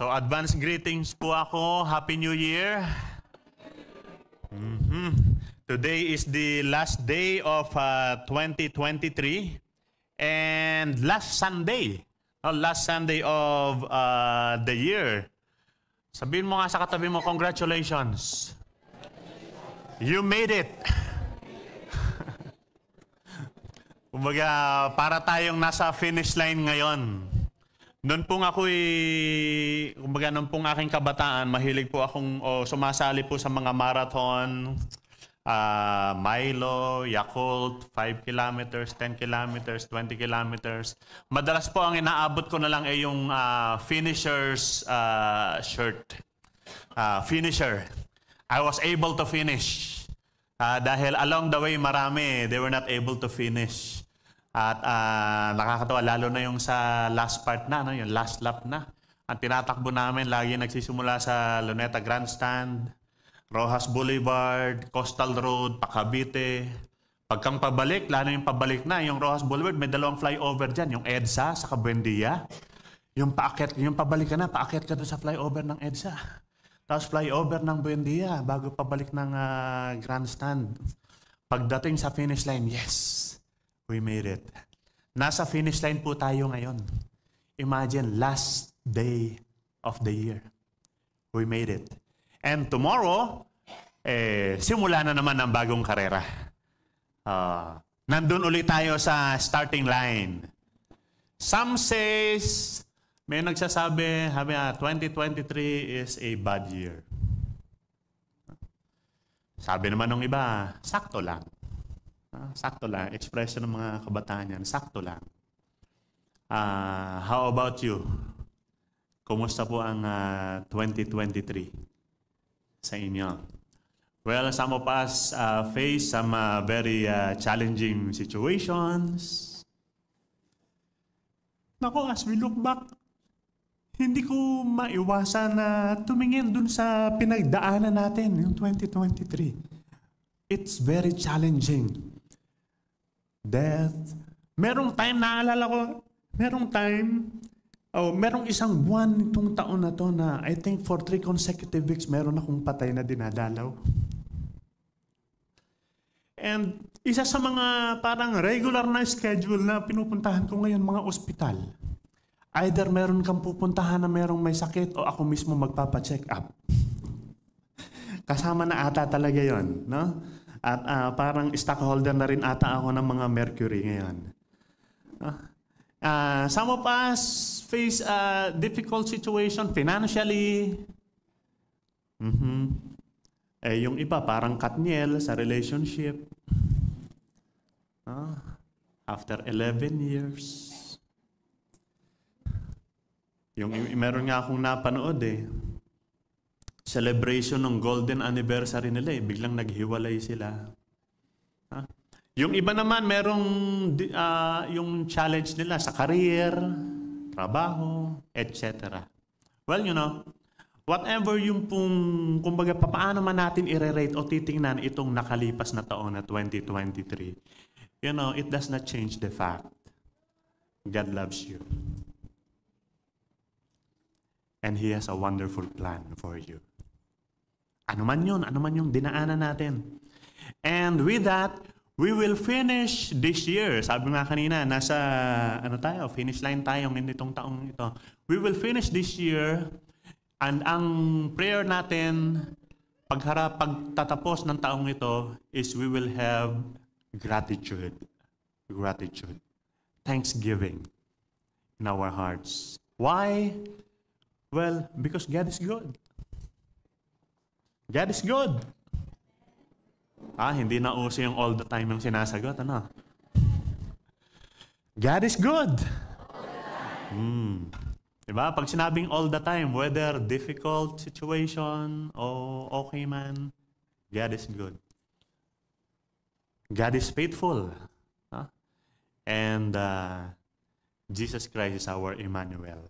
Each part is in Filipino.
So advance greetings po ako. Happy New Year. Today is the last day of 2023 and last Sunday of the year. Sabihin mo nga sa katabi mo, congratulations. You made it. Kumbaga, para tayong nasa finish line ngayon. Noon pong noon pong aking kabataan, mahilig po akong sumasali po sa mga marathon, Milo, Yakult, 5 kilometers, 10 kilometers, 20 kilometers. Madalas po ang inaabot ko na lang ay yung finisher's shirt. Finisher. I was able to finish. Dahil along the way marami, they were not able to finish. At nakakatawa, lalo na yung sa last part na, no? Yung last lap na. Ang tinatakbo namin, lagi nagsisimula sa Luneta Grandstand, Rojas Boulevard, Coastal Road, Cavite. Pagkang pabalik, lalo yung pabalik na, yung Rojas Boulevard, may dalawang flyover dyan, yung EDSA sa Buendia. Yung pabalik ka na, paakyat ka doon sa flyover ng EDSA. Tapos flyover ng Buendia, bago pabalik ng Grandstand. Pagdating sa finish line, yes! We made it. Nasa finish line po tayo ngayon. Imagine, last day of the year. We made it. And tomorrow, simula na naman ang bagong karera. Nandun ulit tayo sa starting line. Some says, may nagsasabi, 2023 is a bad year. Sabi naman ng iba, sakto lang. Sakto lang. Expression ng mga kabataan yan. Sakto lang. How about you? Kumusta po ang 2023 sa inyo? Well, some of us face some very challenging situations. Nako, as we look back, hindi ko maiwasan na tumingin dun sa pinagdaanan natin yung 2023. It's very challenging. Death. Merong time, naalala ko, merong isang buwan itong taon na to na I think for 3 consecutive weeks meron akong patay na dinadalaw. And isa sa mga parang regular na schedule na pinupuntahan ko ngayon, mga ospital. Either meron kang pupuntahan na merong may sakit o ako mismo magpapacheck up. Kasama na ata talaga yon, no? At parang stockholder na rin ata ako ng mga Mercury ngayon. Some of us face a difficult situation financially. Yung iba parang Katniel sa relationship. After 11 years. Yung meron nga akong napanood celebration ng golden anniversary nila biglang naghiwalay sila. Yung iba naman merong yung challenge nila sa career, trabaho, etc. Well, whatever yung kumbaga paano man natin i-rate o titingnan itong nakalipas na taon na 2023, it does not change the fact God loves you. And He has a wonderful plan for you. Ano man yung dinaanan natin. And with that, we will finish this year. Sabi nga kanina, nasa finish line tayo nitong taong ito. We will finish this year, and ang prayer natin, pagtatapos ng taong ito, is we will have gratitude. Gratitude. Thanksgiving in our hearts. Why? Well, because God is good. God is good. Hindi na uso yung all the time yung sinasagot, God is good. Diba? Pag sinabing all the time, whether difficult situation o okay man, God is good. God is faithful. And Jesus Christ is our Emmanuel.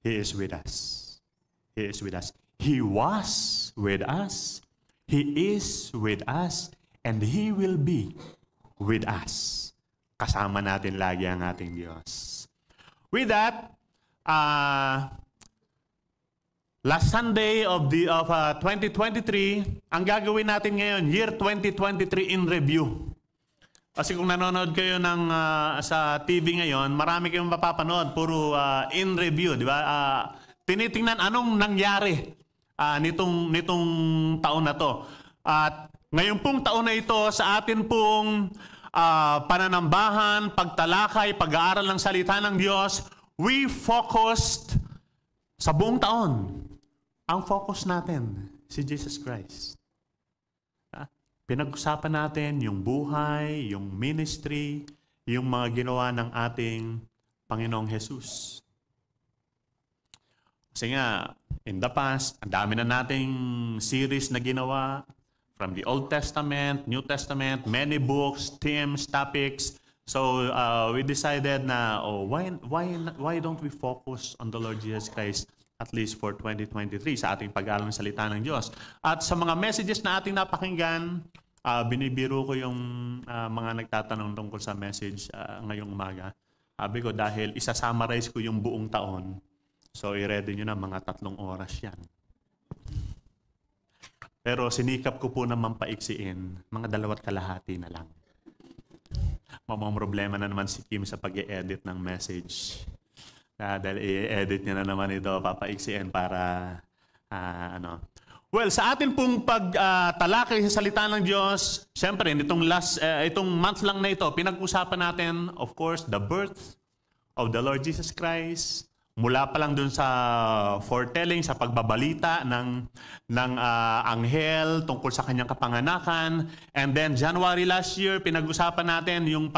He is with us. He is with us. He was with us. He is with us. And He will be with us. Kasama natin lagi ang ating Diyos. With that, last Sunday of 2023, ang gagawin natin ngayon, year 2023 in review. Kasi kung nanonood kayo sa TV ngayon, marami kayong mapapanood, puro in review, di ba? Tinitingnan anong nangyari nitong taon na to. At ngayon pong taon na ito, sa atin pong pananambahan, pagtalakay, pag-aaral ng salita ng Diyos, we focused sa buong taon. Ang focus natin, si Jesus Christ. Pinag-usapan natin yung buhay, yung ministry, yung mga ginawa ng ating Panginoong Jesus. Kasi nga, in the past, ang dami na nating series na ginawa from the Old Testament, New Testament, many books, themes, topics. So we decided na, why don't we focus on the Lord Jesus Christ at least for 2023 sa ating pag-aaral ng salita ng Diyos. At sa mga messages na ating napakinggan, binibiro ko yung mga nagtatanong tungkol sa message ngayong umaga. Sabi ko, dahil isa-summarize ko yung buong taon, so i-ready nyo na mga 3 oras yan. Pero sinikap ko po naman paiksiin, mga 2.5 na lang. Mamang problema na naman si Kim sa pag-i-edit ng message. Dahil i-edit niya na naman ito, papaiksiin para Well, sa atin pong pagtalakay sa salita ng Diyos, siyempre, itong month lang na ito, pinag-usapan natin, of course, the birth of the Lord Jesus Christ. Mula pa lang dun sa foretelling, sa pagbabalita ng anghel tungkol sa kanyang kapanganakan. And then January last year, pinag-usapan natin yung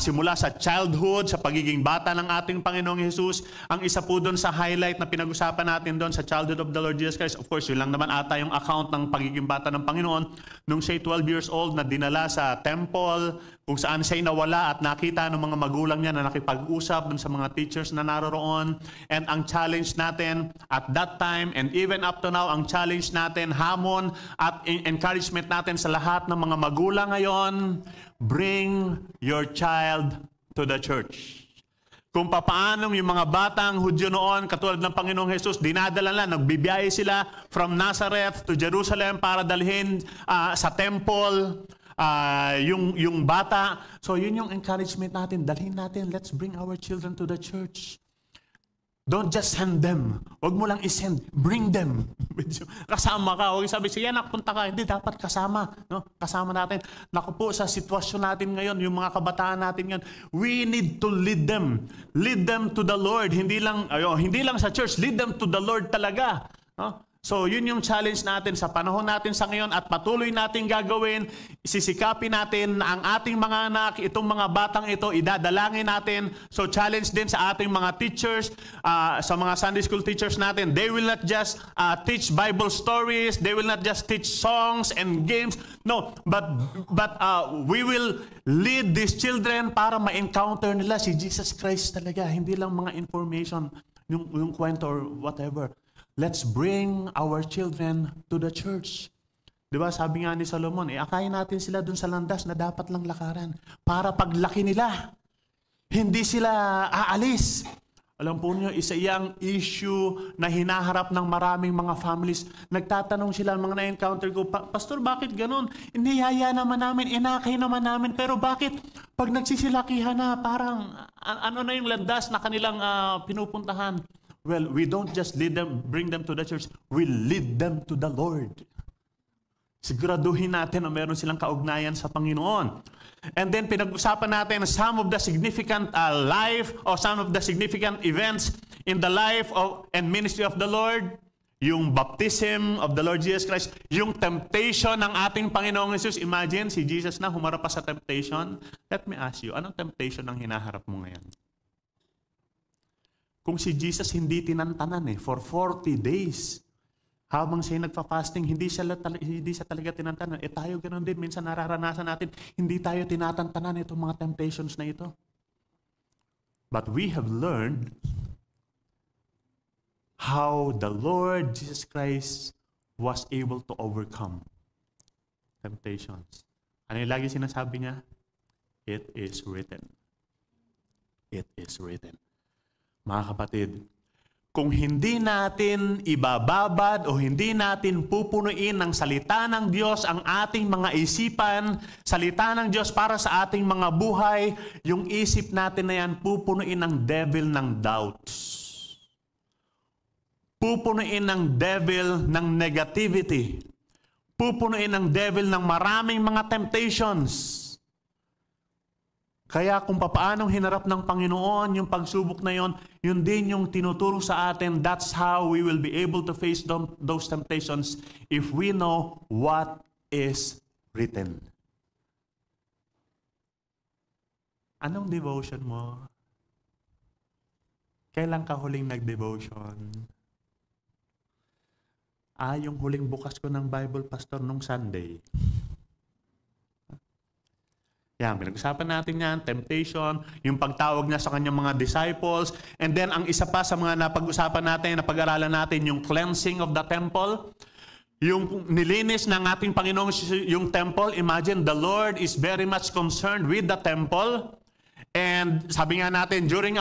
simula sa childhood, sa pagiging bata ng ating Panginoong Jesus. Ang isa po dun sa highlight na pinag-usapan natin dun sa childhood of the Lord Jesus Christ, of course, yun lang naman ata yung account ng pagiging bata ng Panginoon. Nung siya'y 12 years old na dinala sa temple, kung saan siya'y nawala at nakita ng mga magulang niya na nakipag-usap dun sa mga teachers na naroroon. And ang challenge natin at that time and even up to now, ang challenge natin, hamon at encouragement natin sa lahat ng mga magulang ngayon, bring your child to the church. Kung papaanong yung mga batang Hudyo noon, katulad ng Panginoong Jesus, dinadala lang, nagbibiyahe sila from Nazareth to Jerusalem para dalhin sa temple, yung bata. So yun yung encouragement natin. Dalhin natin, let's bring our children to the church. Don't just send them. Huwag mo lang isend. Bring them. Kasama ka. Huwag sabi, sige anak, punta ka. Hindi, dapat kasama. No? Kasama natin. Naku po, sa sitwasyon natin ngayon, yung mga kabataan natin ngayon, we need to lead them. Lead them to the Lord. Hindi lang sa church. Lead them to the Lord talaga. No? So, yun yung challenge natin sa panahon natin sa ngayon at patuloy natin gagawin. Sisikapin natin na ang ating mga anak, itong mga batang ito, idadalangin natin. So, challenge din sa ating mga teachers, sa mga Sunday school teachers natin. They will not just teach Bible stories. They will not just teach songs and games. No, but we will lead these children para ma-encounter nila si Jesus Christ talaga. Hindi lang mga information, yung kwento or whatever. Let's bring our children to the church. Diba, sabi nga ni Solomon, akayin natin sila dun sa landas na dapat lang lakaran. Para paglaki nila, hindi sila aalis. Alam po niyo, isa iyang issue na hinaharap ng maraming mga families. Nagtatanong sila, mga na-encounter ko, Pastor, bakit ganun? Inihaya naman namin, inakay naman namin, pero bakit pag nagsisilakihan na, parang ano na yung landas na kanilang pinupuntahan? Well, we don't just bring them to the church. We lead them to the Lord. Siguraduhin natin na meron silang kaugnayan sa Panginoon. And then pinag-usapan natin some of the significant some of the significant events in the life and ministry of the Lord. Yung baptism of the Lord Jesus Christ. Yung temptation ng ating Panginoong Jesus. Imagine, si Jesus na humarap pa sa temptation. Let me ask you, anong temptation ang hinaharap mo ngayon? Kung si Jesus hindi tinantanan for 40 days, habang siya nagpa-fasting, hindi siya talaga tinantanan. Tayo ganoon din, minsan nararanasan natin, hindi tayo tinatantanan itong mga temptations na ito. But we have learned how the Lord Jesus Christ was able to overcome temptations. Ano yung lagi sinasabi niya? It is written. It is written. Mga kapatid, kung hindi natin ibababad o hindi natin pupunuin ng salita ng Diyos ang ating mga isipan, salita ng Diyos para sa ating mga buhay, yung isip natin na yan pupunuin ng devil ng doubts. Pupunuin ng devil ng negativity. Pupunuin ng devil ng maraming mga temptations. Kaya kung papaanong hinarap ng Panginoon yung pagsubok na yon, yun din yung tinuturo sa atin. That's how we will be able to face those temptations if we know what is written. Anong devotion mo? Kailan ka huling nag-devotion? Yung huling bukas ko ng Bible, Pastor, nung Sunday. Yan, pinag-usapan natin yan, temptation, yung pagtawag niya sa kanyang mga disciples, and then ang isa pa sa mga napag-usapan natin, napag-aralan natin, yung cleansing of the temple, yung nilinis ng ating Panginoong yung temple. Imagine, the Lord is very much concerned with the temple. And sabi nga natin, during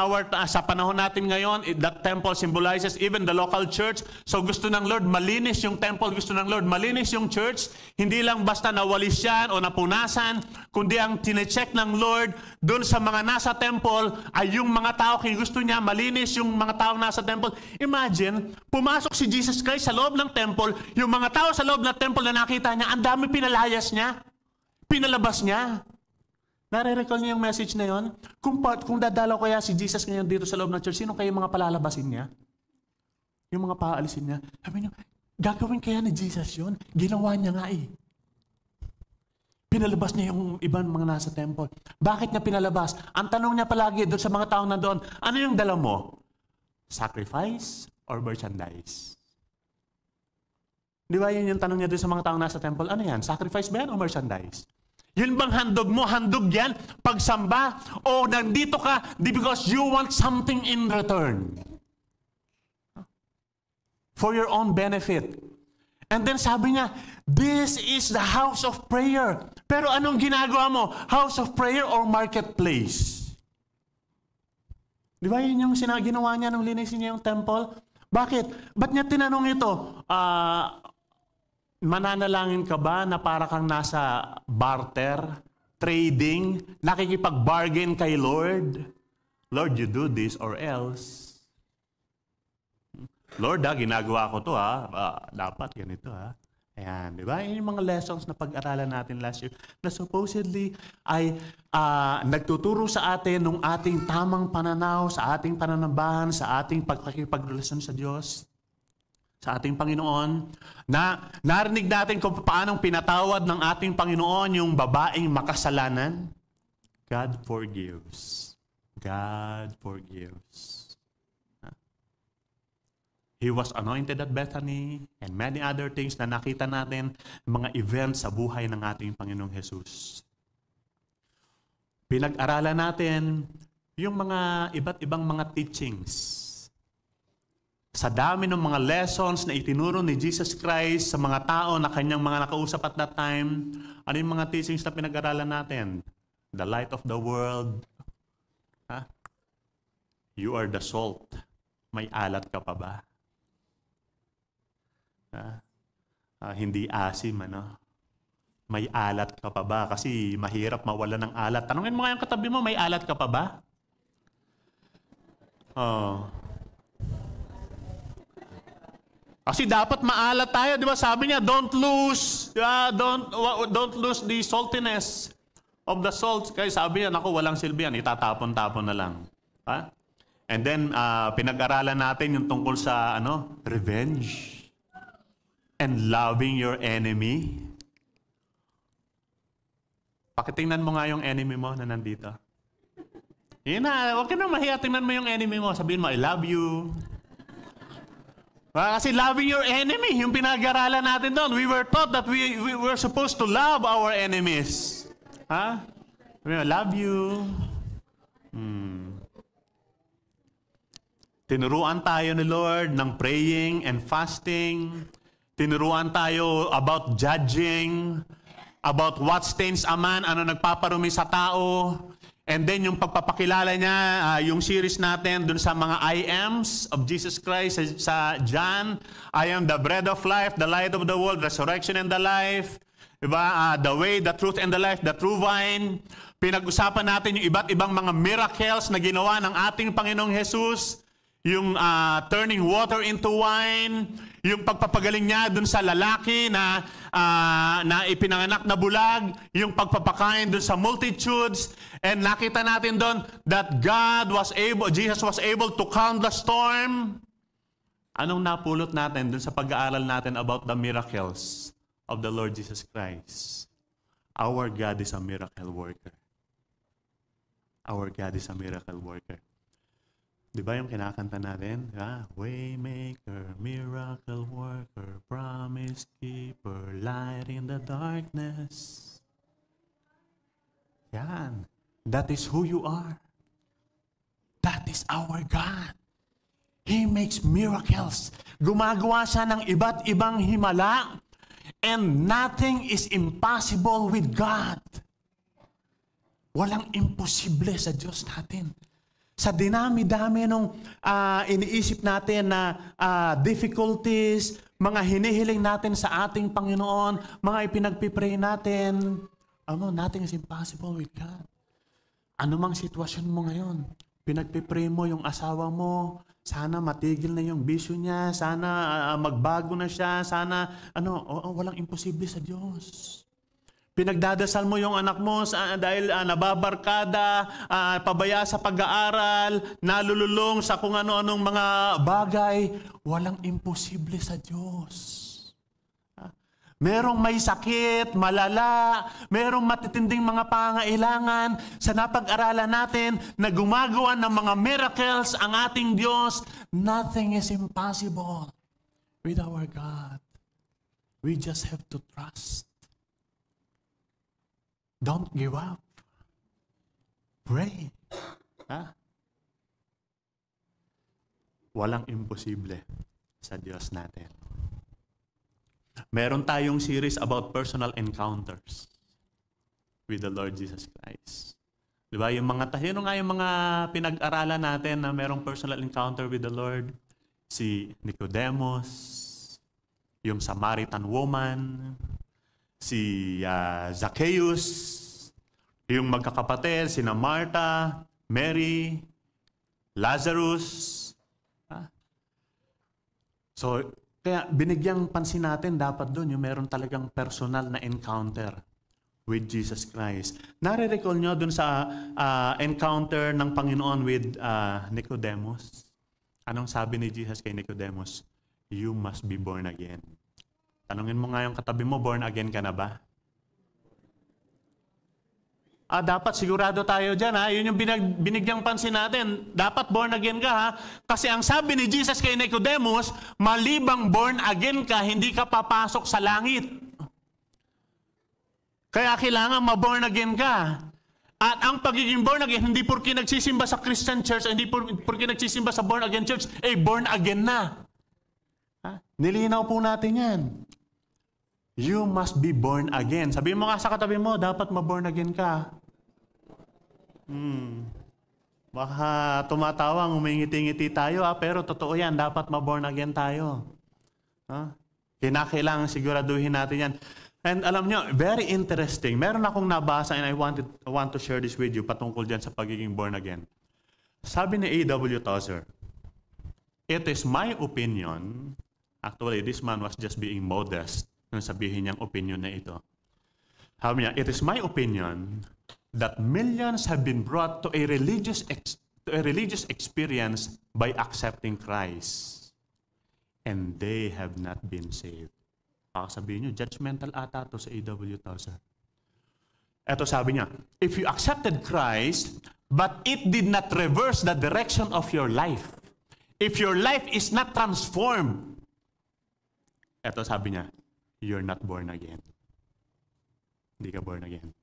sa panahon natin ngayon, that temple symbolizes even the local church. So gusto ng Lord malinis yung temple, gusto ng Lord malinis yung church. Hindi lang basta nawalis yan o napunasan, kundi ang tinecheck ng Lord doon sa mga nasa temple ay yung mga tao, kung gusto niya malinis yung mga tao nasa temple. Imagine, pumasok si Jesus Christ sa loob ng temple, yung mga tao sa loob ng temple na nakita niya, ang dami pinalayas niya, pinalabas niya. Nare-recall niyo yung message na yon? Kung dadalaw kaya si Jesus ngayon dito sa loob ng church, sino kayo mga palalabasin niya? Yung mga paalisin niya? Sabi niyo, gagawin kaya ni Jesus yun? Ginawa niya nga eh. Pinalabas niya yung ibang mga nasa temple. Bakit niya pinalabas? Ang tanong niya palagi doon sa mga tao na doon, ano yung dala mo? Sacrifice or merchandise? Di ba yun yung tanong niya doon sa mga tao nasa temple? Ano yan? Sacrifice ba yan o merchandise? Yun bang handog mo? Handog yan? Pagsamba? O nandito ka because you want something in return? For your own benefit. And then sabi niya, this is the house of prayer. Pero anong ginagawa mo? House of prayer or marketplace? Di ba yun yung ginawa niya nung linisin niya yung temple? Bakit? Ba't niya tinanong ito? Mananalangin ka ba na para kang nasa barter, trading, nakikipag-bargain kay Lord? Lord, you do this or else. Lord, ginagawa ko to dapat ganito Ayan, di ba? Yung mga lessons na pag-aralan natin last year na supposedly ay nagtuturo sa atin ng ating tamang pananaw, sa ating pananambahan, sa ating pagkakipagrelasyon sa Diyos, sa ating Panginoon, na narinig natin kung paanong pinatawad ng ating Panginoon yung babaeng makasalanan. God forgives. God forgives. He was anointed at Bethany and many other things na nakita natin, mga events sa buhay ng ating Panginoong Jesus. Pinag-aralan natin yung mga iba't ibang mga teachings. Sa dami ng mga lessons na itinuro ni Jesus Christ sa mga tao na kanyang mga nakausap at that time, ano yung mga teachings na pinag-aralan natin? The light of the world. You are the salt. May alat ka pa ba? Hindi asim, May alat ka pa ba? Kasi mahirap mawala ng alat. Tanungin mo nga yung katabi mo, may alat ka pa ba? Kasi dapat maalat tayo, di ba? Sabi niya, don't lose the saltiness of the salt. Kaya sabi niya, naku, walang silbi yan, itatapon-tapon na lang. And then, pinag-aralan natin yung tungkol sa, revenge and loving your enemy. Pakitingnan mo nga yung enemy mo na nandito. Yun na, huwag ka na mahiya, tingnan mo yung enemy mo. Sabihin mo, I love you. Kasi loving your enemy, yung pinag-aralan natin doon. We were taught that we were supposed to love our enemies. Love you. Tinuruan tayo ni Lord ng praying and fasting. Tinuruan tayo about judging, about what stains a man, ano nagpaparumi sa tao. And then yung pagpapakilala niya, yung series natin dun sa mga I ams of Jesus Christ sa John, I am the bread of life, the light of the world, resurrection and the life. Diba? The way, the truth and the life, the true vine. Pinag-usapan natin yung iba't ibang mga miracles na ginawa ng ating Panginoong Jesus. Yung turning water into wine, yung pagpapagaling niya dun sa lalaki na ipinanganak na bulag, yung pagpapakain dun sa multitudes, and nakita natin dun that Jesus was able to calm the storm. Anong napulot natin dun sa pag-aaral natin about the miracles of the Lord Jesus Christ? Our God is a miracle worker. Our God is a miracle worker. Di ba yung kinakanta natin? Waymaker, miracle worker, promise keeper, light in the darkness. Yan. That is who you are. That is our God. He makes miracles. Gumagawa siya ng iba't ibang himala. And nothing is impossible with God. Walang imposible sa Diyos natin. Sa dinami-dami nung iniisip natin na difficulties, mga hinihiling natin sa ating Panginoon, mga ipinagpipray natin, nothing is impossible with God. Ano mang sitwasyon mo ngayon, pinagpipray mo yung asawa mo, sana matigil na yung bisyo niya, sana magbago na siya, sana, walang imposible sa Diyos. Pinagdadasal mo yung anak mo dahil nababarkada, pabaya sa pag-aaral, nalululong sa kung ano-anong mga bagay. Walang imposible sa Diyos. Merong may sakit, malala, merong matitinding mga pangailangan. Sa napag-aralan natin na gumagawa ng mga miracles ang ating Diyos, nothing is impossible with our God. We just have to trust. Don't give up. Pray. Walang imposible sa Diyos natin. Meron tayong series about personal encounters with the Lord Jesus Christ. Diba? Yung mga pinag-aralan natin na merong personal encounter with the Lord? Si Nicodemus, yung Samaritan woman, si Zacchaeus, yung magkakapatid, sina Martha, Mary, Lazarus. So, kaya binigyang pansin natin dapat doon yung meron talagang personal na encounter with Jesus Christ. Nare-recall nyo doon sa encounter ng Panginoon with Nicodemus? Anong sabi ni Jesus kay Nicodemus? You must be born again. Tanungin mo nga yung katabi mo, born again ka na ba? Dapat sigurado tayo dyan, ha? Yun yung binigyang pansin natin. Dapat born again ka, ha? Kasi ang sabi ni Jesus kay Nicodemus, malibang born again ka, hindi ka papasok sa langit. Kaya kailangan ma-born again ka. At ang pagiging born again, hindi porke nagsisimba sa Christian church, hindi porke nagsisimba sa born again church, born again na. Nilinaw po natin yan. You must be born again. Sabihin mo nga sa katabi mo, dapat ma-born again ka. Baka tumatawang, umingiti-ngiti tayo, pero totoo yan, dapat ma-born again tayo. Kinakailangan siguraduhin natin yan. And alam nyo, very interesting. Meron akong nabasa and I want to share this with you patungkol dyan sa pagiging born again. Sabi ni A.W. Tozer, it is my opinion, actually this man was just being modest, nung sabihin niyang opinion na ito. Sabi niya, it is my opinion that millions have been brought to a religious experience by accepting Christ. And they have not been saved. Sabihin niyo, judgmental ata to sa A.W. Tozer. Ito sabi niya, if you accepted Christ, but it did not reverse the direction of your life, if your life is not transformed, ito sabi niya, you're not born again. Hindi ka born again.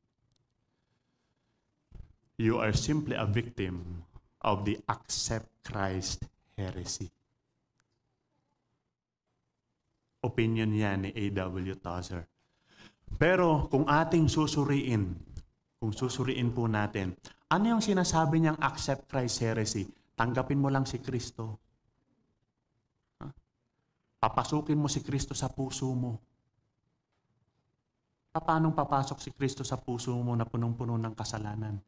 You are simply a victim of the accept Christ heresy. Opinion yan ni A.W. Tozer. Pero kung ating susuriin po natin, Ano yung sinasabi niyang accept Christ heresy? Tanggapin mo lang si Kristo. Papasukin mo si Kristo sa puso mo. Paano papasok si Kristo sa puso mo na punong-puno ng kasalanan?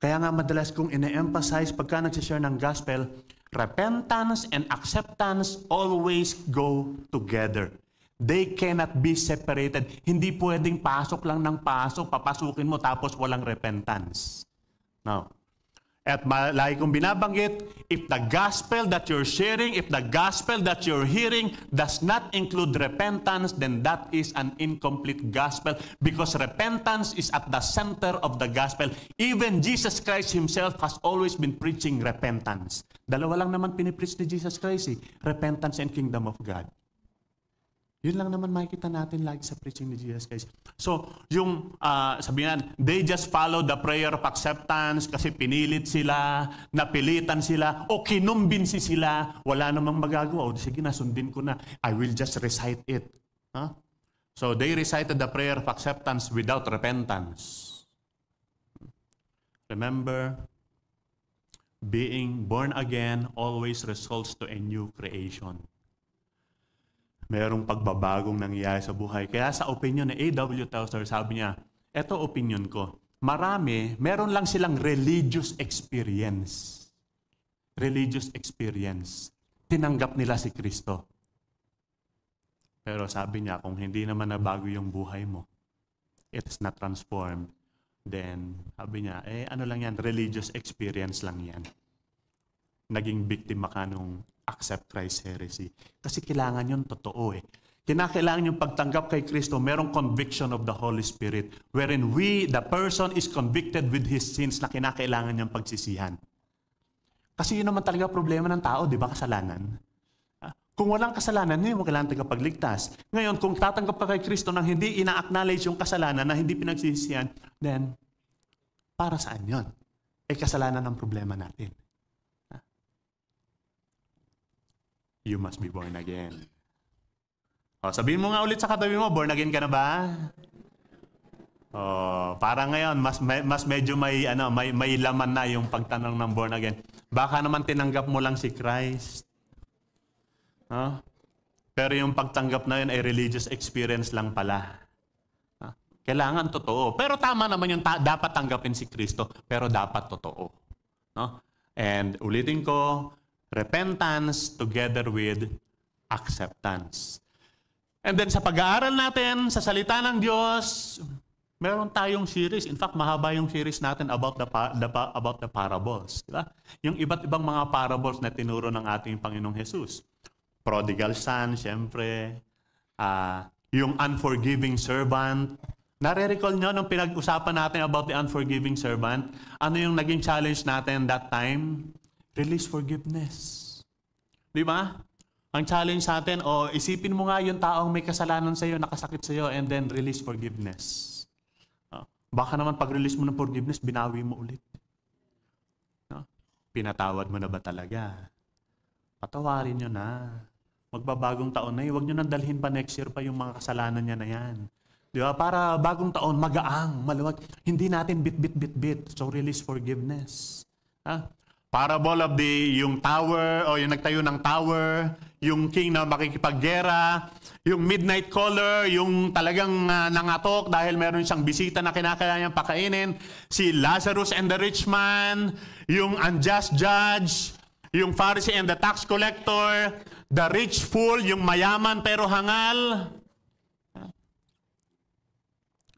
Kaya nga madalas kong ine-emphasize pagka nagsishare ng gospel, repentance and acceptance always go together. They cannot be separated. Hindi pwedeng pasok lang ng pasok, papasukin mo tapos walang repentance. Now, at lagi kong binabanggit, if the gospel that you're sharing, if the gospel that you're hearing does not include repentance, then that is an incomplete gospel because repentance is at the center of the gospel. Even Jesus Christ Himself has always been preaching repentance. Dalawa lang naman pinipreach ni Jesus Christ, repentance and kingdom of God. Yun lang naman makikita natin lagi sa preaching ni Jesus Christ. So, yung sabihin natin, they just follow the prayer of acceptance kasi pinilit sila, napilitan sila, o kinumbinsi sila, wala namang magagawa. O sige na, sundin ko na. I will just recite it. Huh? So, they recited the prayer of acceptance without repentance. Remember, being born again always results to a new creation. Merong pagbabagong nangyayari sa buhay. Kaya sa opinion ni A.W. Tozer, sabi niya, eto opinion ko, meron lang silang religious experience. Religious experience. Tinanggap nila si Kristo. Pero sabi niya, kung hindi naman nabago yung buhay mo, it is not transformed, then, sabi niya, ano lang yan, religious experience lang yan. Naging biktima ka nung accept Christ heresy. Kasi kailangan yun totoo Kinakailangan yung pagtanggap kay Kristo, merong conviction of the Holy Spirit wherein the person is convicted with his sins na kinakailangan niyang pagsisihan. Kasi yun naman talaga problema ng tao, di ba? Kasalanan. Kung walang kasalanan, hindi mo kailangan tagapagligtas. Ngayon, kung tatanggap ka kay Kristo nang hindi ina-acknowledge yung kasalanan, na hindi pinagsisihan, then, para saan yun? Kasalanan ang problema natin. You must be born again. Sabihin mo nga ulit sa katabi mo, born again ka na ba? Parang ngayon, mas medyo may laman na yung pagtanong ng born again. Baka naman tinanggap mo lang si Christ. Pero yung pagtanggap na yun ay religious experience lang pala. Kailangan totoo. Pero tama naman yung dapat tanggapin si Kristo, pero dapat totoo. And ulitin ko, repentance together with acceptance. And then sa pag-aaral natin, sa salita ng Diyos, meron tayong series. In fact, mahaba yung series natin about the parables. Diba? Yung iba't ibang mga parables na tinuro ng ating Panginoong Jesus. Prodigal son, syempre. Yung unforgiving servant. Nare-recall nyo nung pinag-usapan natin about the unforgiving servant? Ano yung naging challenge natin that time? Release forgiveness. Di ba? Ang challenge sa atin, isipin mo nga yung taong may kasalanan sa iyo, nakasakit sa iyo, and then release forgiveness. Baka naman pag-release mo ng forgiveness, binawi mo ulit. Pinatawad mo na ba talaga? Patawarin nyo na. Magbabagong taon na, huwag nyo nang dalhin pa next year pa yung mga kasalanan niya na yan. Di ba? Para bagong taon, magaang, maluwag. Hindi natin bit. So release forgiveness. Parable of yung tower, o yung nagtayo ng tower, yung king na makikipaggera, yung midnight caller, yung talagang nangatok dahil meron siyang bisita na kinakailangan niyang pakainin, si Lazarus and the rich man, yung unjust judge, yung Pharisee and the tax collector, the rich fool, yung mayaman pero hangal.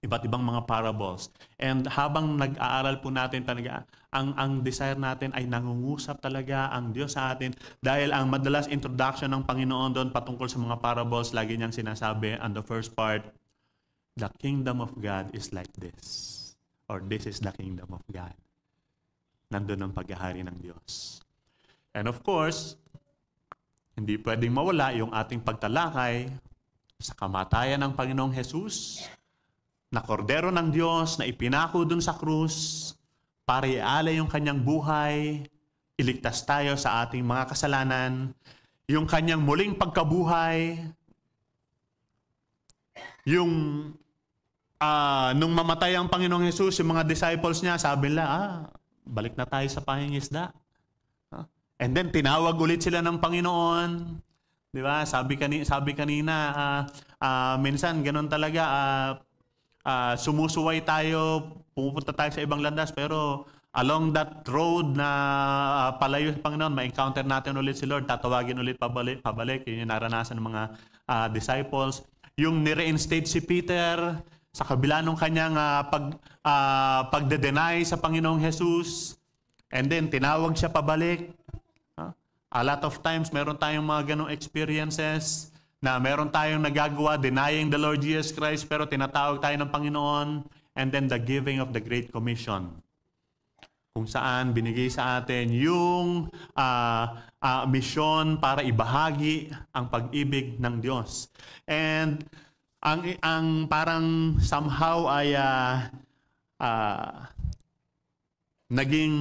Iba't ibang mga parables. And habang nag-aaral po natin talaga, ang desire natin ay nangungusap talaga ang Diyos sa atin dahil ang madalas introduction ng Panginoon doon patungkol sa mga parables, lagi niyang sinasabi on the first part, the kingdom of God is like this. Or this is the kingdom of God. Nandun ang paghahari ng Diyos. And of course, hindi pwedeng mawala yung ating pagtalakay sa kamatayan ng Panginoong Jesus, na kordero ng Diyos na ipinako dun sa krus para ialay yung kanyang buhay, iligtas tayo sa ating mga kasalanan, yung kanyang muling pagkabuhay, yung nung mamatay ang Panginoong Jesus, yung mga disciples niya, sabi nila, balik na tayo sa pangingisda. And then, tinawag ulit sila ng Panginoon. Di ba? Sabi kanina, minsan, ganun talaga, sumusuway tayo, pumupunta tayo sa ibang landas, pero along that road na palayo sa Panginoon, ma-encounter natin ulit si Lord, tatawagin ulit pabalik. Yun yung naranasan ng mga disciples. Yung ni-reinstate si Peter sa kabila ng kanyang pagde-deny sa Panginoong Jesus. And then, tinawag siya pabalik. A lot of times, meron tayong mga ganong experiences na meron tayong nagagawa, denying the Lord Jesus Christ, pero tinatawag tayo ng Panginoon. And then, the giving of the Great Commission, kung saan binigay sa atin yung misyon para ibahagi ang pag-ibig ng Diyos. And ang parang somehow ay naging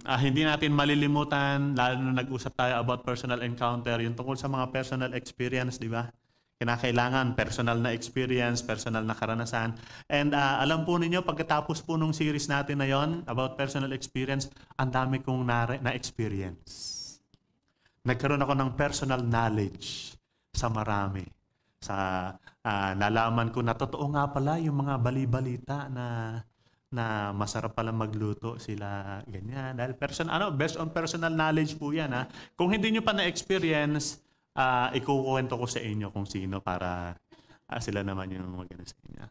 hindi natin malilimutan, lalo na nag-usap tayo about personal encounter, yung tungkol sa mga personal experience, di ba? Kinakailangan personal na experience, personal na karanasan. And alam po ninyo, pagkatapos po nung series natin na yon about personal experience, ang dami kong na-experience. Nagkaroon ako ng personal knowledge sa marami. Nalaman ko na totoo nga pala yung mga bali-balita na masarap pala magluto sila, ganyan. Dahil based on personal knowledge po yan. Kung hindi nyo pa na-experience, ikukwento ko sa inyo kung sino para sila naman yung maganda sa inyo.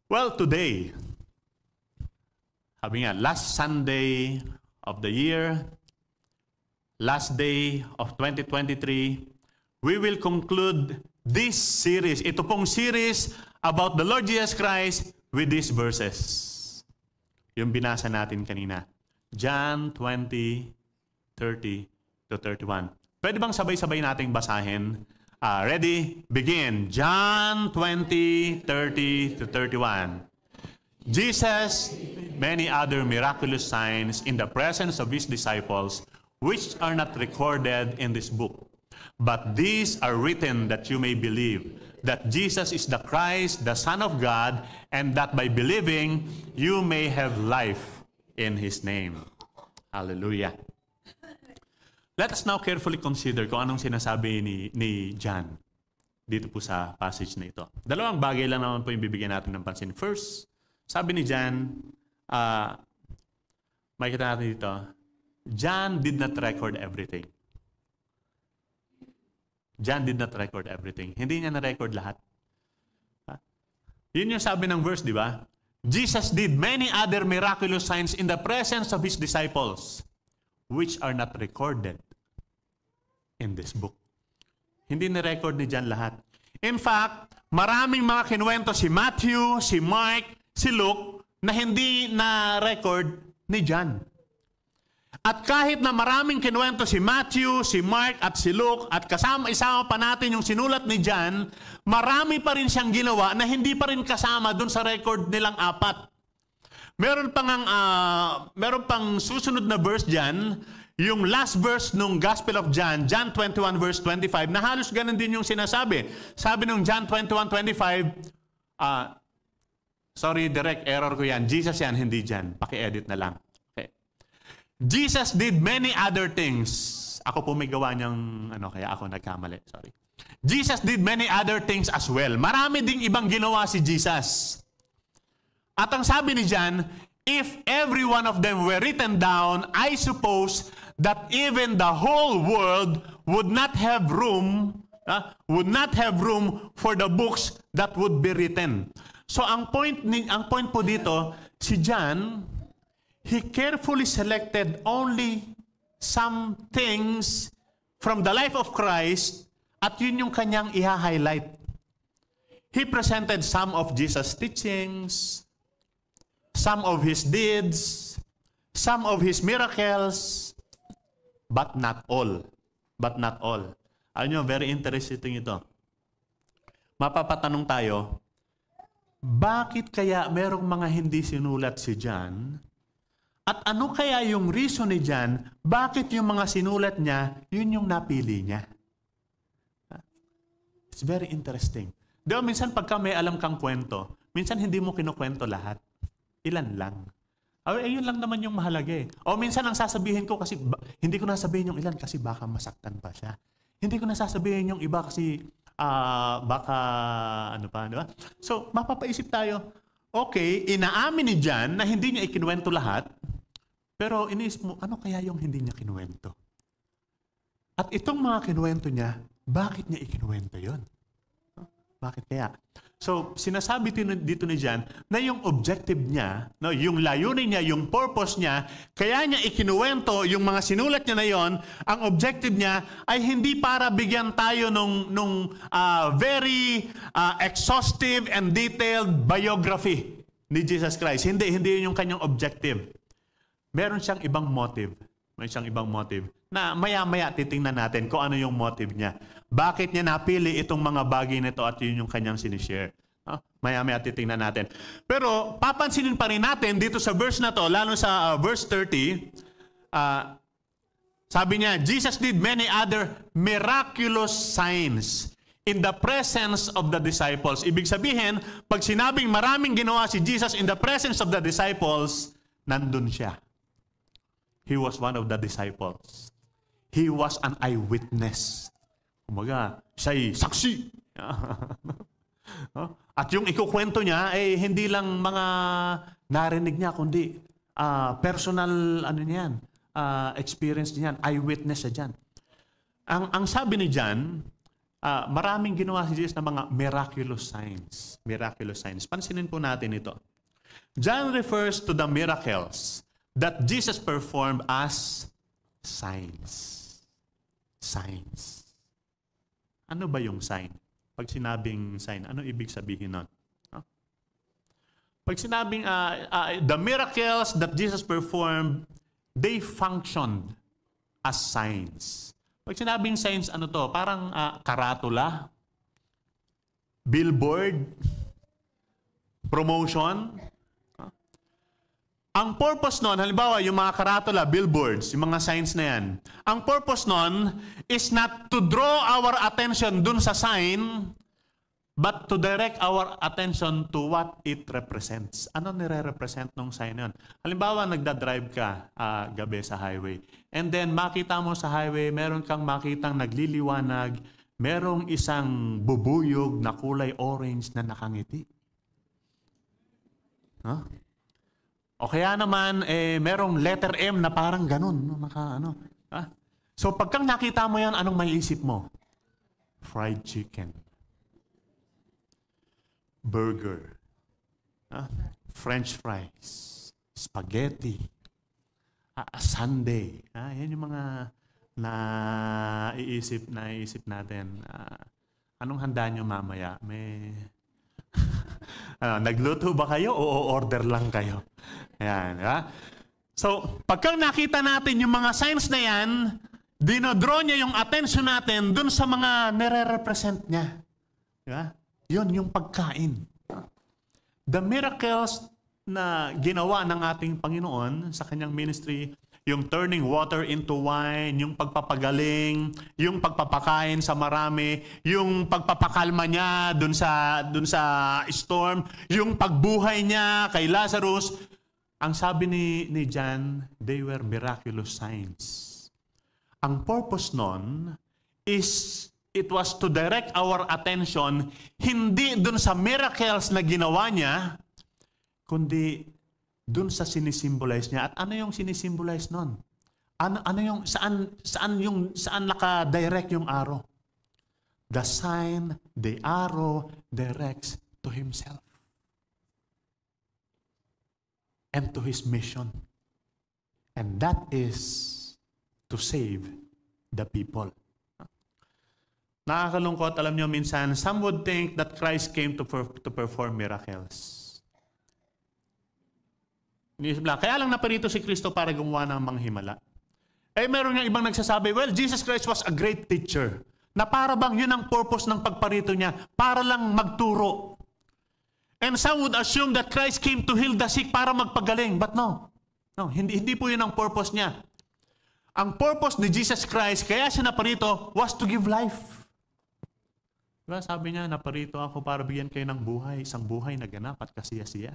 Well, today, sabi nga, last Sunday of the year, last day of 2023, we will conclude this series. Ito pong series about the Lord Jesus Christ with these verses. Yung binasa natin kanina. John 20:30-31. Pwede bang sabay-sabay nating basahin? Ready? Begin. John 20:30-31. Jesus did many other miraculous signs in the presence of his disciples, which are not recorded in this book. But these are written that you may believe that Jesus is the Christ, the Son of God, and that by believing, you may have life in His name. Hallelujah. Let us now carefully consider kung anong sinasabi ni John dito po sa passage na ito. Dalawang bagay lang naman po yung bibigyan natin ng pansin. First, sabi ni John, makikita natin dito, John did not record everything. John did not record everything. Hindi niya na-record lahat. Yun yung sabi ng verse, di ba? Jesus did many other miraculous signs in the presence of his disciples, which are not recorded in this book. Hindi na-record ni John lahat. In fact, maraming mga kinuwento si Matthew, si Mark, si Luke, na hindi na-record ni John. At kahit na maraming kinuwento si Matthew, si Mark, at si Luke, at isama pa natin yung sinulat ni John, marami pa rin siyang ginawa na hindi pa rin kasama dun sa record nilang apat. Meron pang susunod na verse dyan, yung last verse nung Gospel of John, John 21 verse 25, na halos ganun din yung sinasabi. Sabi nung John 21:25, sorry, direct error ko yan. Jesus yan, hindi John. Paki-edit na lang. Jesus did many other things. Ako po may gawa niyang, kaya ako nagkamali. Sorry. Jesus did many other things as well. Marami ding ibang ginawa si Jesus. At ang sabi ni John, if every one of them were written down, I suppose that even the whole world would not have room for the books that would be written. So ang point po dito, si John, he carefully selected only some things from the life of Christ at yun yung kanyang i-highlight. He presented some of Jesus' teachings, some of his deeds, some of his miracles, but not all. But not all. Alam nyo, very interesting ito. Mapapatanong tayo, bakit kaya merong mga hindi sinulat si John? At ano kaya yung reason ni John, bakit yung mga sinulat niya, yun yung napili niya? It's very interesting. Di ba, minsan pagka may alam kang kwento, minsan hindi mo kinukwento lahat. Ilan lang. Yun lang naman yung mahalaga eh. O minsan ang sasabihin ko kasi, hindi ko nasabihin yung ilan kasi baka masaktan pa siya. Hindi ko nasasabihin yung iba kasi baka ano pa, di ba? So, mapapaisip tayo, okay, inaamin ni John na hindi niya ikinuwento lahat, pero iniisip mo, ano kaya yung hindi niya kinuwento? At itong mga kinuwento niya, bakit niya ikinuwento yon? Bakit kaya? So, sinasabi dito ni John na yung objective niya, no, yung layunin niya, yung purpose niya, kaya niya ikinuwento yung mga sinulat niya na yon, ang objective niya ay hindi para bigyan tayo nung very exhaustive and detailed biography ni Jesus Christ. Hindi yun yung kanyang objective. Meron siyang ibang motive. Na maya-maya titingnan natin kung ano yung motive niya. Bakit niya napili itong mga bagay nito at yun yung kanyang sinishare. Maya-maya titingnan natin. Pero papansinin pa rin natin dito sa verse na to, lalo sa verse 30, sabi niya, Jesus did many other miraculous signs in the presence of the disciples. Ibig sabihin, pag sinabing maraming ginawa si Jesus in the presence of the disciples, nandun siya. He was one of the disciples. He was an eyewitness. Kumaga, siya'y saksi. At yung ikukwento niya, hindi lang mga narinig niya, kundi personal experience niyan, eyewitness siya dyan. Ang sabi ni John, maraming ginawa si Jesus na mga miraculous signs. Miraculous signs. Pansinin po natin ito. John refers to the miracles that Jesus performed as signs. Signs. Ano ba yung sign? Pag sinabing sign, ano ibig sabihin nun? Pag sinabing the miracles that Jesus performed, they functioned as signs. Pag sinabing signs, ano to? Parang karatula, billboard, promotion. Ang purpose nun, halimbawa, yung mga karatula, billboards, yung mga signs na yan, ang purpose nun is not to draw our attention dun sa sign, but to direct our attention to what it represents. Ano nire-represent nung sign yun? Halimbawa, nagdadrive ka gabi sa highway. And then, makita mo sa highway, meron kang makitang nagliliwanag, merong isang bubuyog na kulay orange na nakangiti. Huh? O kaya naman, merong letter M na parang ganun. No? So, pagkang nakita mo yan, anong may isip mo? Fried chicken. Burger. French fries. Spaghetti. Sundae. Yan yung mga naiisip natin. Anong handa nyo mamaya? Nagluto ba kayo o order lang kayo? Ayan, So, pagka nakita natin yung mga signs na yan, dinodraw niya yung attention natin dun sa mga nire-represent niya. Diba? Yun yung pagkain. The miracles na ginawa ng ating Panginoon sa kanyang ministry, yung turning water into wine, yung pagpapagaling, yung pagpapakain sa marami, yung pagpapakalma niya dun sa storm, yung pagbuhay niya kay Lazarus. Ang sabi ni John, they were miraculous signs. Ang purpose nun is it was to direct our attention hindi dun sa miracles na ginawa niya, kundi dun sa sinisimbolize niya. At ano yung sinisimbolize nun? Ano yung saan naka-direct yung arrow? The sign, the arrow directs to himself and to his mission. And that is to save the people. Nakakalungkot, alam niyo minsan, some would think that Christ came to perform miracles. Kaya lang naparito si Kristo para gumawa ng manghimala. Meron nga ibang nagsasabi, well, Jesus Christ was a great teacher. Na para bang yun ang purpose ng pagparito niya, para lang magturo. And some would assume that Christ came to heal the sick para magpagaling. But no, hindi po yun ang purpose niya. Ang purpose ni Jesus Christ, kaya siya naparito, was to give life. Diba? Sabi niya, naparito ako para bigyan kayo ng buhay, isang buhay na ganap at kasiya-siya.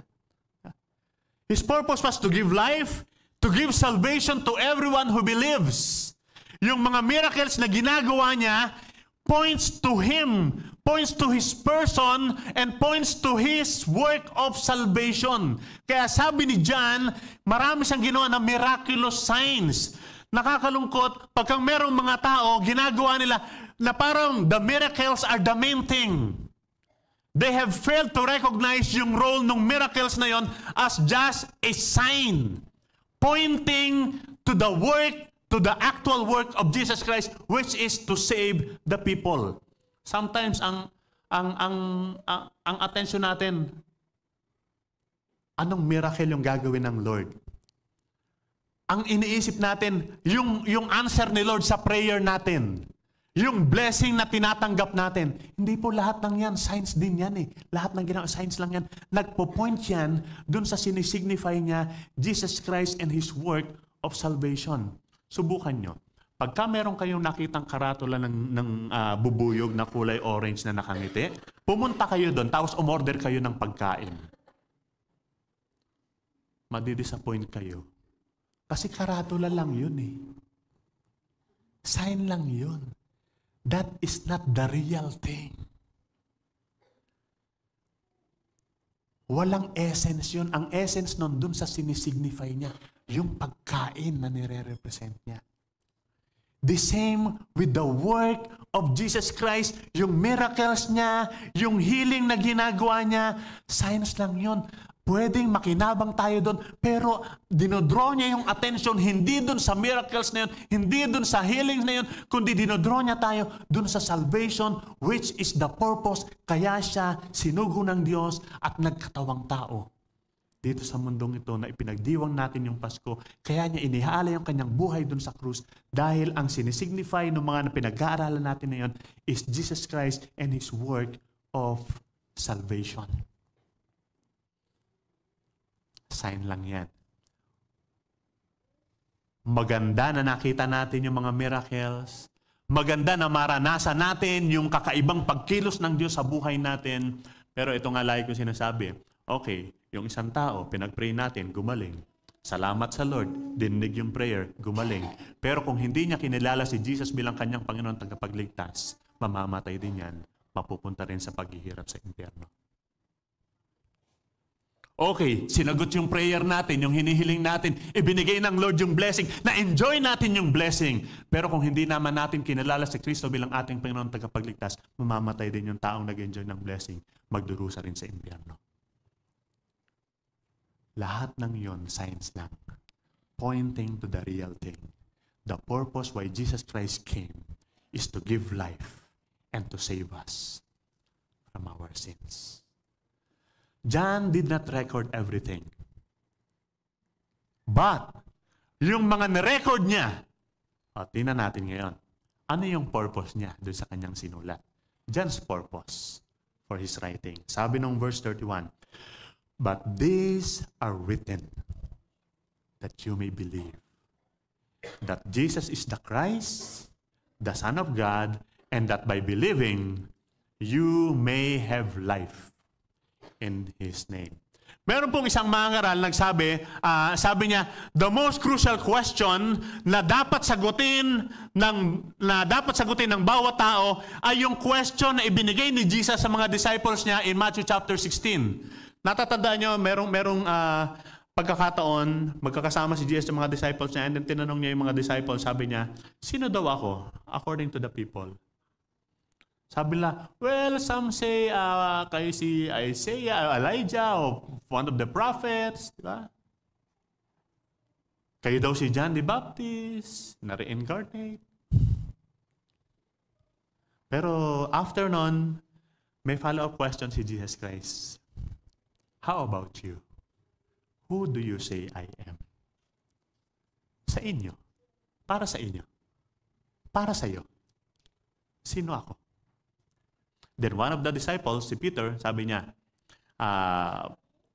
His purpose was to give life, to give salvation to everyone who believes. Yung mga miracles na ginagawa niya points to Him, points to His person, and points to His work of salvation. Kaya sabi ni John, marami siyang ginawa na miraculous signs. Nakakalungkot, pagkang merong mga tao, ginagawa nila na parang the miracles are the main thing. They have failed to recognize yung role ng miracles na yon as just a sign, pointing to the work, to the actual work of Jesus Christ, which is to save the people. Sometimes ang attention natin, anong miracle yung gagawin ng Lord? Ang iniisip natin, yung answer ni Lord sa prayer natin. Yung blessing na tinatanggap natin. Hindi po lahat ng yan, signs din yan eh. Lahat ng ginawa, signs lang yan. Nagpo-point yan dun sa sinisignify niya, Jesus Christ and His work of salvation. Subukan nyo. Pagka meron kayong nakitang karatula ng bubuyog na kulay orange na nakangiti, pumunta kayo doon, tapos umorder kayo ng pagkain. Madidisappoint kayo. Kasi karatula lang yun eh. Sign lang yun. That is not the real thing. Walang essence yun. Ang essence nun dun sa sinisignify niya, yung pagkain na nire-represent niya. The same with the work of Jesus Christ, yung miracles niya, yung healing na ginagawa niya, signs lang yun. Pwedeng makinabang tayo doon, pero dinodraw niya yung attention hindi doon sa miracles na yun, hindi doon sa healings na yun, kundi dinodraw niya tayo doon sa salvation, which is the purpose. Kaya siya sinugo ng Diyos at nagkatawang tao. Dito sa mundong ito na ipinagdiwang natin yung Pasko, kaya niya inihala yung kanyang buhay doon sa krus dahil ang sinisignify ng mga na pinag-aaralan natin na yun is Jesus Christ and His work of salvation. Sign lang yan. Maganda na nakita natin yung mga miracles. Maganda na maranasan natin yung kakaibang pagkilos ng Diyos sa buhay natin. Pero ito nga lagi ko sinasabi, okay, yung isang tao, pinag-pray natin, gumaling. Salamat sa Lord, dinig yung prayer, gumaling. Pero kung hindi niya kinilala si Jesus bilang kanyang Panginoon tagapagligtas, mamamatay din yan, mapupunta rin sa paghihirap sa impyerno. Okay, sinagot yung prayer natin, yung hinihiling natin, ibinigay ng Lord yung blessing, na-enjoy natin yung blessing. Pero kung hindi naman natin kinilala si Kristo bilang ating Panginoon tagapagligtas, mamamatay din yung taong nag-enjoy ng blessing, magdurusa rin sa impyerno. Lahat ng yon signs lang, pointing to the real thing. The purpose why Jesus Christ came is to give life and to save us from our sins. John did not record everything. But, yung mga na-record niya, tingnan natin ngayon, ano yung purpose niya doon sa kanyang sinulat? John's purpose for his writing. Sabi nung verse 31, "But these are written that you may believe that Jesus is the Christ, the Son of God, and that by believing, you may have life in His name." Meron pong isang mangaral nagsabi, sabi niya, the most crucial question na dapat sagutin ng bawat tao ay yung question na ibinigay ni Jesus sa mga disciples niya in Matthew chapter 16. Natatandaan niyo, merong pagkakataon, magkakasama si Jesus sa mga disciples niya, and then tinanong niya yung mga disciples, sabi niya, sino daw ako according to the people? Sabi nila, well, some say kayo si Isaiah, Elijah, or one of the prophets. Diba? Kayo daw si John the Baptist, na-reincarnate. Pero after nun, may follow-up question si Jesus Christ. How about you? Who do you say I am? Sa inyo. Para sa inyo. Para sa iyo. Sino ako? Then one of the disciples, si Peter, sabi niya,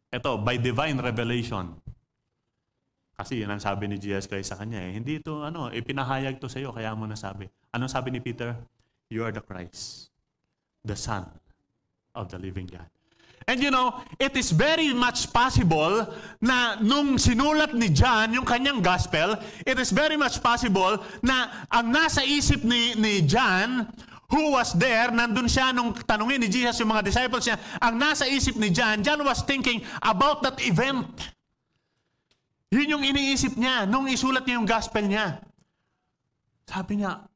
ito, by divine revelation. Kasi yun ang sabi ni Jesus Christ sa kanya. Hindi ito, ipinahayag to sa iyo, kaya mo nasabi. Anong sabi ni Peter? You are the Christ, the Son of the living God. And you know, it is very much possible na nung sinulat ni John yung kanyang gospel, it is very much possible na ang nasa isip ni John, who was there, nandun siya nung tanungin ni Jesus yung mga disciples niya, ang nasa isip ni John was thinking about that event. Yun yung iniisip niya nung isulat niya yung gospel niya. Sabi niya,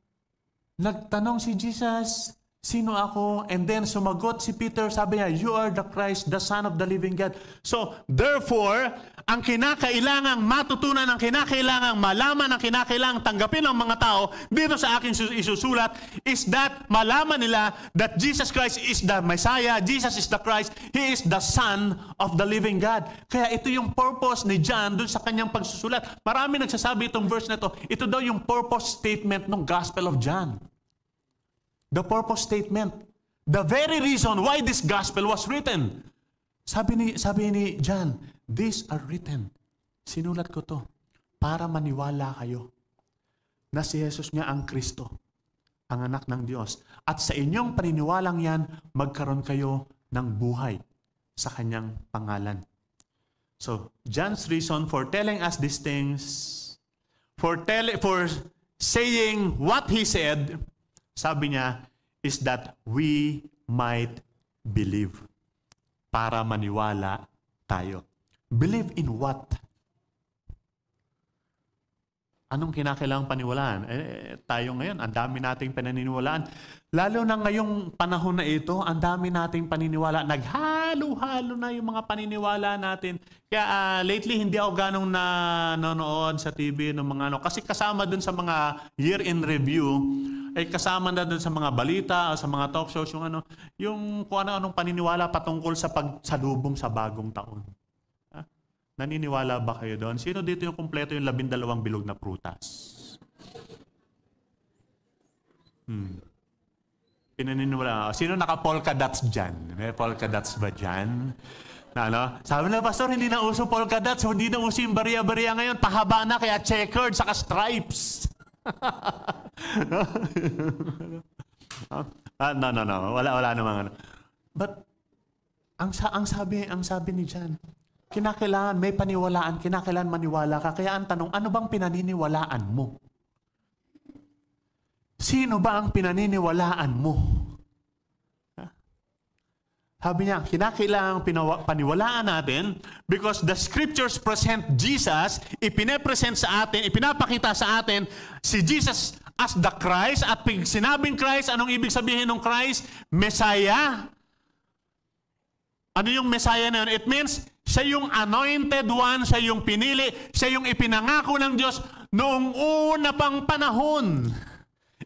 nagtanong si Jesus, sino ako? And then sumagot si Peter, sabi niya, you are the Christ, the Son of the living God. So, therefore, ang kinakailangang matutunan, ang kinakailangang malaman, ang kinakailangang tanggapin ng mga tao dito sa akin isusulat is that malaman nila that Jesus Christ is the Messiah, Jesus is the Christ, He is the Son of the living God. Kaya ito yung purpose ni John dun sa kanyang pagsusulat. Marami nagsasabi itong verse na ito daw yung purpose statement ng Gospel of John. The purpose statement. The very reason why this gospel was written. Sabi ni John, these are written. Sinulat ko to para maniwala kayo na si Jesus nga ang Kristo, ang anak ng Diyos. At sa inyong paniniwalang yan, magkaroon kayo ng buhay sa kanyang pangalan. So, John's reason for telling us these things, for saying what he said, sabi niya, is that we might believe. Para maniwala tayo. Believe in what? Anong kinakailangang paniwalaan? Tayo ngayon, ang dami nating paniniwalaan. Lalo na ngayong panahon na ito, ang dami nating paniniwala. Naghalo-halo na yung mga paniniwala natin. Kaya lately, hindi ako ganong nanonood sa TV ng mga ano. Kasi kasama dun sa mga year-in review, ay kasama na dun sa mga balita, sa mga talk shows, yung kung ano-anong paniniwala patungkol sa pagsalubong sa bagong taon. Naniniwala ba kayo doon? Sino dito yung kumpleto yung 12 bilog na prutas? Pinaniniwala. Sino naka-polka dots dyan? May polka dots ba dyan? Sabi na, Pastor, hindi na uso polka dots. Hindi na uso yung bariya-bariya ngayon. Pahaba na, kaya checkered, saka stripes. No. Wala namang ano. But, ang sabi ni John, kinakailangan may paniwalaan, kinakailangan maniwala ka. Kaya ang tanong, ano bang pinaniniwalaan mo? Sino ba ang pinaniniwalaan mo? Sabi niya, kinakailangan paniwalaan natin because the scriptures present Jesus, ipinapresent sa atin, ipinapakita sa atin si Jesus as the Christ. At pag sinabing Christ, anong ibig sabihin ng Christ? Messiah. Ano yung Messiah na yun? It means, siya yung anointed one, siya yung pinili, siya yung ipinangako ng Diyos noong una pang panahon.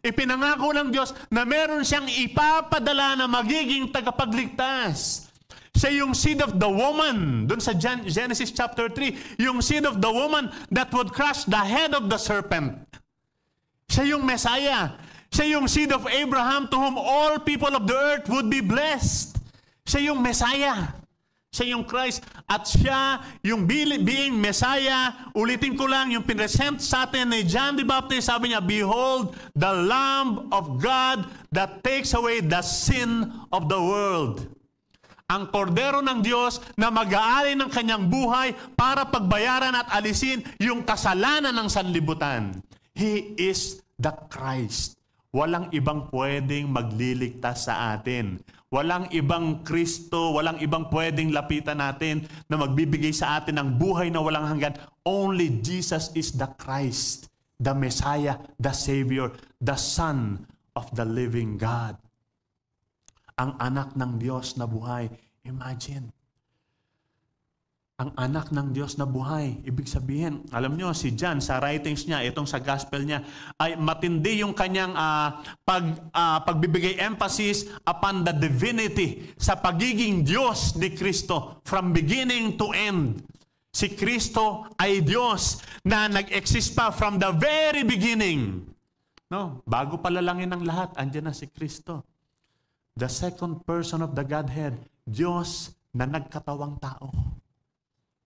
Ipinangako ng Diyos na meron siyang ipapadala na magiging tagapagligtas. Siya yung seed of the woman, dun sa Genesis chapter 3, yung seed of the woman that would crush the head of the serpent. Siya yung Messiah. Siya yung seed of Abraham to whom all people of the earth would be blessed. Siya yung Messiah. Siya yung Christ. At siya yung being Messiah. Ulitin ko lang yung pinresent sa atin ni John the Baptist. Sabi niya, behold, the Lamb of God that takes away the sin of the world. Ang kordero ng Diyos na mag-aari ng kanyang buhay para pagbayaran at alisin yung kasalanan ng sanlibutan. He is the Christ. Walang ibang pwedeng magliligtas sa atin. Walang ibang Kristo, walang ibang pwedeng lapitan natin na magbibigay sa atin ng buhay na walang hanggan. Only Jesus is the Christ, the Messiah, the Savior, the Son of the living God. Ang anak ng Diyos na buhay. Imagine. Ang anak ng Diyos na buhay. Ibig sabihin, alam nyo, si John, sa writings niya, itong sa gospel niya, ay matindi yung kanyang pagbibigay emphasis upon the divinity sa pagiging Diyos ni Kristo from beginning to end. Si Kristo ay Diyos na nag-exist pa from the very beginning. No, bago palalangin ng lahat, andyan na si Kristo. The second person of the Godhead, Diyos na nagkatawang tao.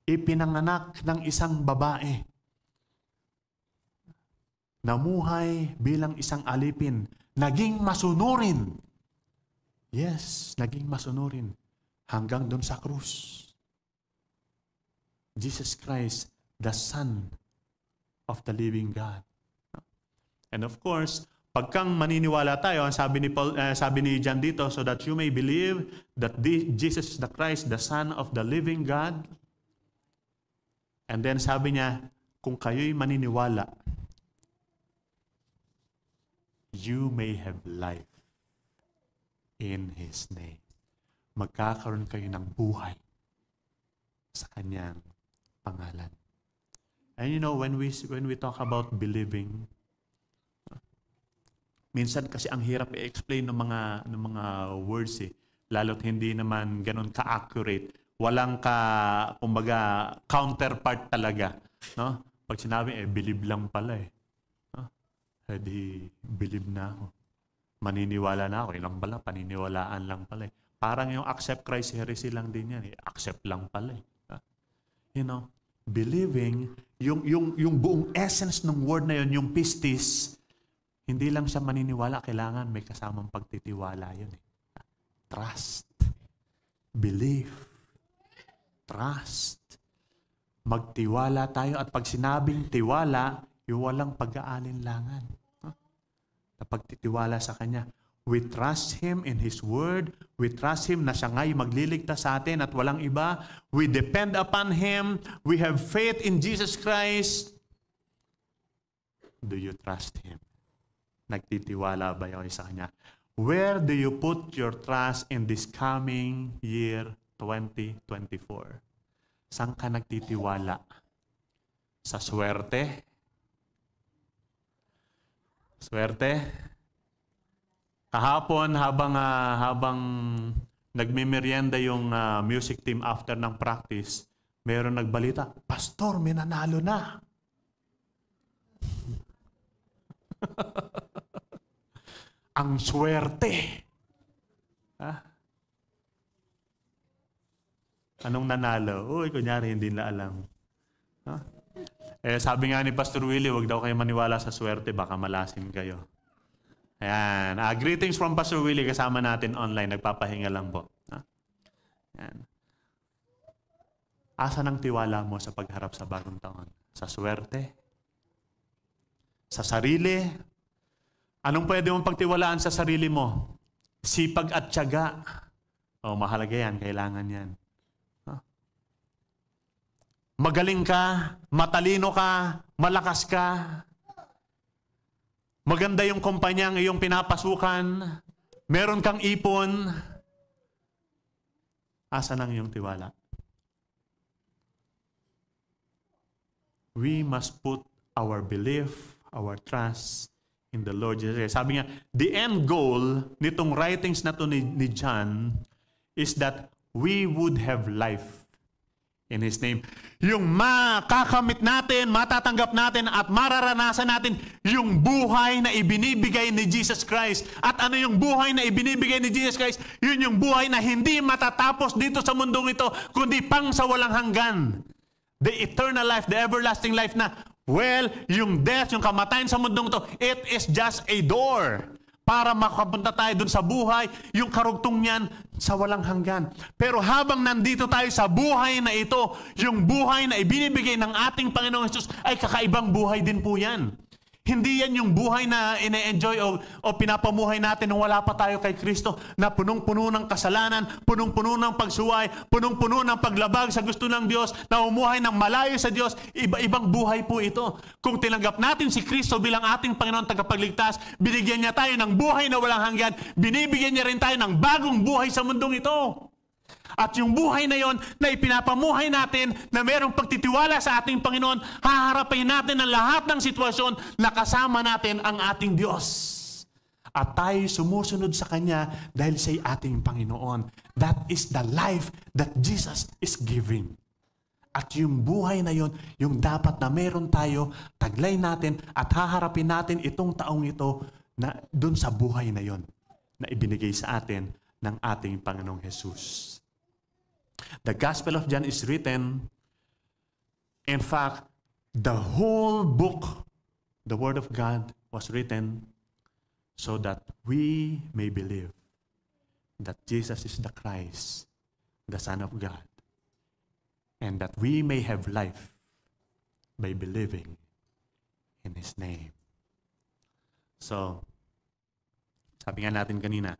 Ipinanganak ng isang babae. Namuhay bilang isang alipin. Naging masunurin. Yes, naging masunurin. hanggang doon sa krus. Jesus Christ, the Son of the living God. And of course, pagkang maniniwala tayo, ang sabi ni John dito, so that you may believe that Jesus is the Christ, the Son of the living God. And then sabi niya, kung kayo'y maniniwala, you may have life in His name. Magkakaroon kayo ng buhay sa Kanyang pangalan. And you know, when we talk about believing, minsan kasi ang hirap i-explain ng mga words lalo't hindi naman ganun ka-accurate. Walang kumbaga counterpart talaga, no? Pag sinabi believe lang pala no? Believe na ako. Maniniwala na ako, ilang pala paniniwalaan lang pala. Parang yung accept Christ heresy lang din yan, accept lang pala. You know, believing, yung buong essence ng word na yun, yung pistis, hindi lang siya maniniwala, kailangan may kasamang pagtitiwala yun. Trust. Belief. Trust. Magtiwala tayo at pag sinabing tiwala, yung walang pag-aalinlangan. Na pagtitiwala sa Kanya. We trust Him in His Word. We trust Him na siya nga'y magliligtas sa atin at walang iba. We depend upon Him. We have faith in Jesus Christ. Do you trust Him? Nagtitiwala ba kayo sa Kanya? Where do you put your trust in this coming year 2024? Saan ka nagtitiwala? Sa swerte? Swerte? Kahapon, habang nagmimerienda yung music team after ng practice, meron nagbalita, Pastor, may nanalo na. Ang swerte. Anong nanalo? Uy, kunyari, hindi na alam. Sabi nga ni Pastor Willie, wag daw kayo maniwala sa swerte, baka malasin kayo. Ayan. Greetings from Pastor Willie, kasama natin online. Nagpapahinga lang po. Ayan. Asa ng tiwala mo sa pagharap sa bagong taon? Sa swerte? Sa sarili? Anong pwede mong pagtiwalaan sa sarili mo? Sipag at tiyaga. Mahalaga yan. Kailangan yan. Magaling ka, matalino ka, malakas ka. Maganda yung kumpanyang iyong pinapasukan. Meron kang ipon. Asa nang iyong tiwala? We must put our belief, our trust in the Lord Jesus. Sabi nga, the end goal nitong writings na to ni John is that we would have life in His name. Yung makakamit natin, matatanggap natin at mararanasan natin yung buhay na ibinibigay ni Jesus Christ. At ano yung buhay na ibinibigay ni Jesus Christ? Yun yung buhay na hindi matatapos dito sa mundong ito, kundi pang sa walang hanggan. The eternal life, the everlasting life na, well, yung death, yung kamatayan sa mundong ito, it is just a door para makapunta tayo dun sa buhay, yung karugtong niyan sa walang hanggan. Pero habang nandito tayo sa buhay na ito, yung buhay na ibinibigay ng ating Panginoong Hesus ay kakaibang buhay din po yan. Hindi yan yung buhay na ine-enjoy o pinapamuhay natin nung wala pa tayo kay Kristo na punong-puno ng kasalanan, punong-puno ng pagsuway, punong-puno ng paglabag sa gusto ng Diyos, na umuhay ng malayo sa Diyos. Iba-ibang buhay po ito. Kung tinanggap natin si Kristo bilang ating Panginoon tagapagligtas, binigyan niya tayo ng buhay na walang hanggan, binibigyan niya rin tayo ng bagong buhay sa mundong ito. At yung buhay na yon na ipinapamuhay natin na merong pagtitiwala sa ating Panginoon, haharapin natin ang lahat ng sitwasyon na kasama natin ang ating Diyos. At tayo sumusunod sa Kanya dahil siya'y ating Panginoon. That is the life that Jesus is giving. At yung buhay na yon, yung dapat na meron tayo, taglay natin at haharapin natin itong taong ito na dun sa buhay na yon na ibinigay sa atin ng ating Panginoong Jesus. The Gospel of John is written, in fact, the whole book, the Word of God, was written so that we may believe that Jesus is the Christ, the Son of God, and that we may have life by believing in His name. So, sabi nga natin kanina,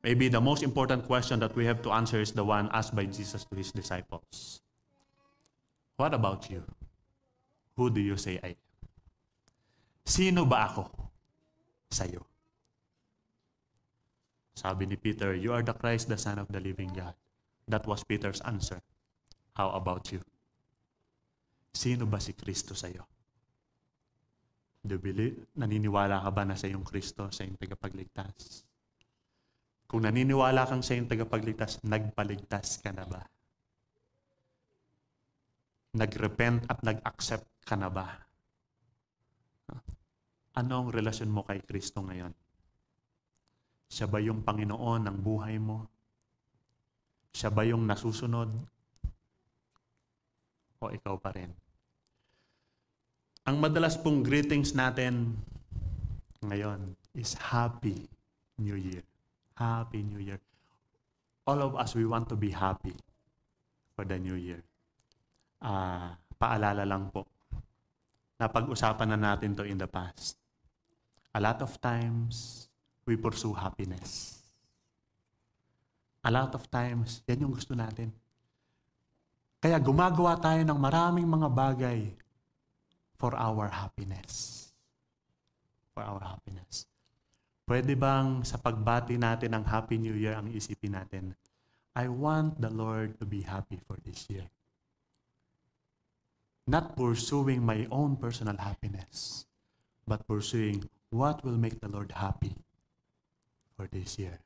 maybe the most important question that we have to answer is the one asked by Jesus to His disciples. What about you? Who do you say I am? Sino ba ako sa'yo? Sabi ni Peter, you are the Christ, the Son of the living God. That was Peter's answer. How about you? Sino ba si Kristo sa'yo? Naniniwala ka ba na sa iyong Kristo, sa iyong tagapagligtas? Kung naniniwala kang sa iyong tagapagligtas, nagpaligtas ka na ba? Nagrepent at nag-accept ka na ba? Ano ang relasyon mo kay Kristo ngayon? Siya ba yung Panginoon ng buhay mo? Siya ba yung nasusunod? O ikaw pa rin? Ang madalas pong greetings natin ngayon is Happy New Year. Happy New Year. All of us, we want to be happy for the New Year. Paalala lang po. Napag-usapan na natin to in the past. A lot of times, we pursue happiness. A lot of times, yan yung gusto natin. Kaya gumagawa tayo ng maraming mga bagay for our happiness. For our happiness. Pwede bang sa pagbati natin ng Happy New Year ang isipin natin, I want the Lord to be happy for this year. Not pursuing my own personal happiness, but pursuing what will make the Lord happy for this year.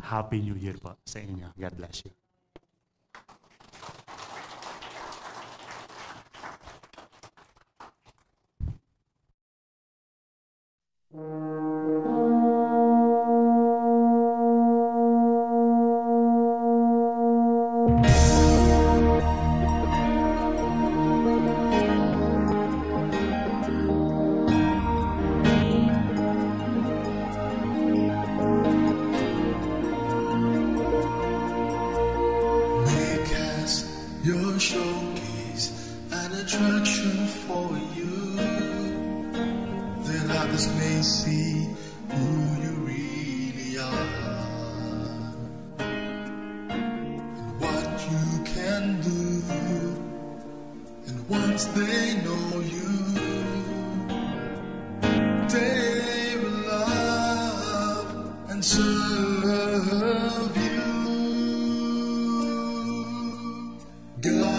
Happy New Year po sa inyo. God bless you. Your showcase an attraction for you, then others may see who you really are, and what you can do. And once they know you, they will love and serve you. And